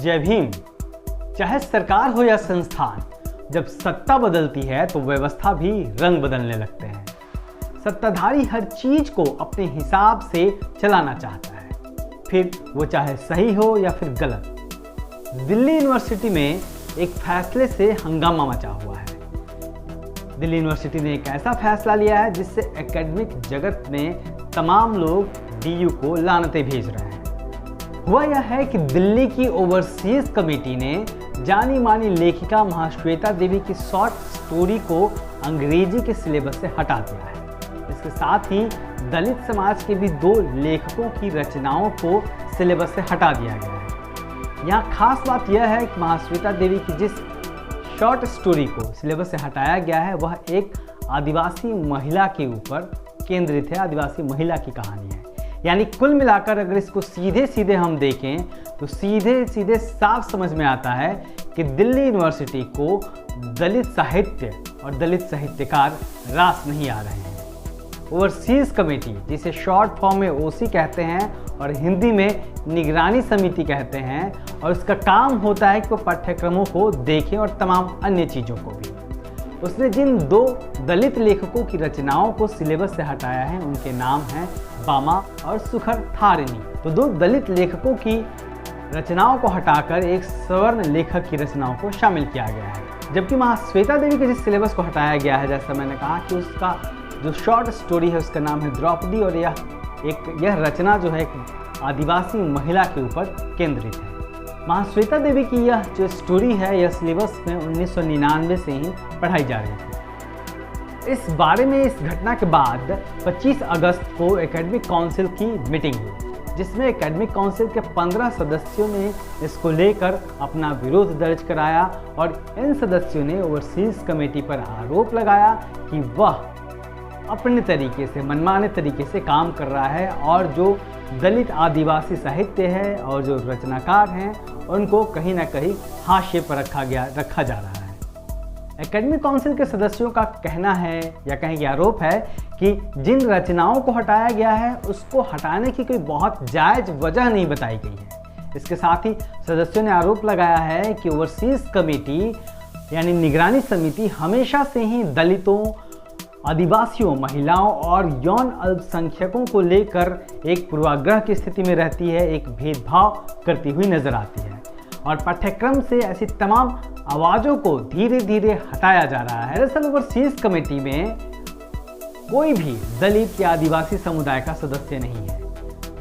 जय भीम। चाहे सरकार हो या संस्थान, जब सत्ता बदलती है तो व्यवस्था भी रंग बदलने लगते हैं। सत्ताधारी हर चीज को अपने हिसाब से चलाना चाहता है, फिर वो चाहे सही हो या फिर गलत। दिल्ली यूनिवर्सिटी में एक फैसले से हंगामा मचा हुआ है। दिल्ली यूनिवर्सिटी ने एक ऐसा फैसला लिया है जिससे एकेडमिक जगत में तमाम लोग डीयू को लानतें भेज रहे हैं। हुआ यह है कि दिल्ली की ओवरसीज कमेटी ने जानी मानी लेखिका महाश्वेता देवी की शॉर्ट स्टोरी को अंग्रेजी के सिलेबस से हटा दिया है। इसके साथ ही दलित समाज के भी 2 लेखकों की रचनाओं को सिलेबस से हटा दिया गया है। यहाँ खास बात यह है कि महाश्वेता देवी की जिस शॉर्ट स्टोरी को सिलेबस से हटाया गया है वह एक आदिवासी महिला के ऊपर केंद्रित है, आदिवासी महिला की कहानी है। यानी कुल मिलाकर अगर इसको सीधे सीधे हम देखें तो सीधे सीधे साफ समझ में आता है कि दिल्ली यूनिवर्सिटी को दलित साहित्य और दलित साहित्यकार रास नहीं आ रहे हैं। ओवरसीज कमेटी, जिसे शॉर्ट फॉर्म में ओसी कहते हैं और हिंदी में निगरानी समिति कहते हैं, और उसका काम होता है कि वो पाठ्यक्रमों को देखें और तमाम अन्य चीज़ों को भी। उसने जिन 2 दलित लेखकों की रचनाओं को सिलेबस से हटाया है उनके नाम हैं बामा और सुखर थारिणी। तो 2 दलित लेखकों की रचनाओं को हटाकर एक सवर्ण लेखक की रचनाओं को शामिल किया गया है। जबकि महाश्वेता देवी के जिस सिलेबस को हटाया गया है, जैसा मैंने कहा कि उसका जो शॉर्ट स्टोरी है उसका नाम है द्रौपदी, और यह रचना जो है एक आदिवासी महिला के ऊपर केंद्रित है। महाश्वेता देवी की यह जो स्टोरी है यह सिलेबस में 1999 से ही पढ़ाई जा रही थी। इस बारे में इस घटना के बाद 25 अगस्त को एकेडमिक काउंसिल की मीटिंग हुई, जिसमें एकेडमिक काउंसिल के 15 सदस्यों ने इसको लेकर अपना विरोध दर्ज कराया, और इन सदस्यों ने ओवरसीज कमेटी पर आरोप लगाया कि वह अपने तरीके से, मनमाने तरीके से काम कर रहा है, और जो दलित आदिवासी साहित्य है और जो रचनाकार हैं उनको कहीं ना कहीं हाशिए पर रखा जा रहा है। एकेडमिक काउंसिल के सदस्यों का कहना है या कहें कि आरोप है कि जिन रचनाओं को हटाया गया है उसको हटाने की कोई बहुत जायज़ वजह नहीं बताई गई है। इसके साथ ही सदस्यों ने आरोप लगाया है कि ओवरसीज कमेटी यानी निगरानी समिति हमेशा से ही दलितों, आदिवासियों, महिलाओं और यौन अल्पसंख्यकों को लेकर एक पूर्वाग्रह की स्थिति में रहती है, एक भेदभाव करती हुई नजर आती है, और पाठ्यक्रम से ऐसी तमाम आवाज़ों को धीरे धीरे हटाया जा रहा है। दरअसल ओवरसीज कमेटी में कोई भी दलित या आदिवासी समुदाय का सदस्य नहीं है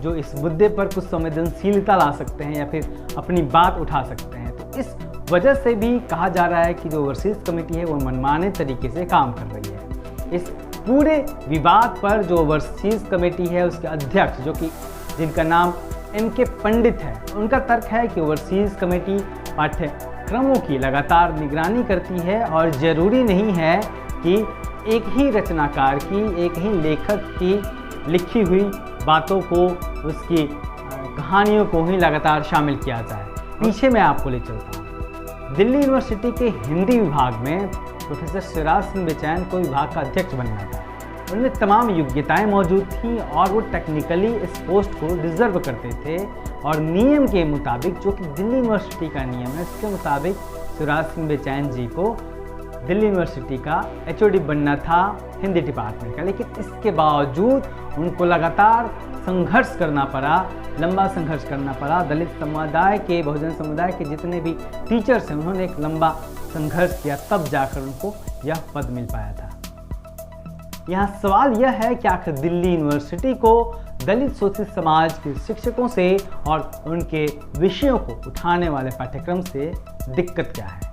जो इस मुद्दे पर कुछ संवेदनशीलता ला सकते हैं या फिर अपनी बात उठा सकते हैं। तो इस वजह से भी कहा जा रहा है कि जो ओवरसीज कमेटी है वो मनमाने तरीके से काम कर रही है। इस पूरे विवाद पर जो ओवरसीज कमेटी है उसके अध्यक्ष, जो कि जिनका नाम MK पंडित है, उनका तर्क है कि ओवरसीज कमेटी पाठ्यक्रमों की लगातार निगरानी करती है और ज़रूरी नहीं है कि एक ही रचनाकार की, एक ही लेखक की लिखी हुई बातों को, उसकी कहानियों को ही लगातार शामिल किया जाए। पीछे मैं आपको ले चलता हूँ। दिल्ली यूनिवर्सिटी के हिंदी विभाग में प्रोफेसर शिवराज सिंह बेचैन को विभाग का अध्यक्ष बनना था। उनमें तमाम योग्यताएं मौजूद थीं और वो टेक्निकली इस पोस्ट को डिजर्व करते थे, और नियम के मुताबिक, जो कि दिल्ली यूनिवर्सिटी का नियम है, इसके मुताबिक शिवराज सिंह बेचैन जी को दिल्ली यूनिवर्सिटी का HOD बनना था हिंदी डिपार्टमेंट का। लेकिन इसके बावजूद उनको लगातार संघर्ष करना पड़ा, लंबा संघर्ष करना पड़ा। दलित समुदाय के, बहुजन समुदाय के जितने भी टीचर्स हैं उन्होंने एक लंबा संघर्ष किया, तब जाकर उनको यह पद मिल पाया था। यहाँ सवाल यह है कि आखिर दिल्ली यूनिवर्सिटी को दलित शोषित समाज के शिक्षकों से और उनके विषयों को उठाने वाले पाठ्यक्रम से दिक्कत क्या है।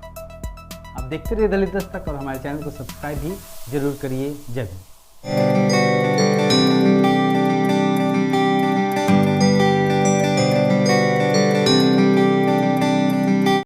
आप देखते रहिए दलित दस्तक और हमारे चैनल को सब्सक्राइब भी जरूर करिए। जय हिंद।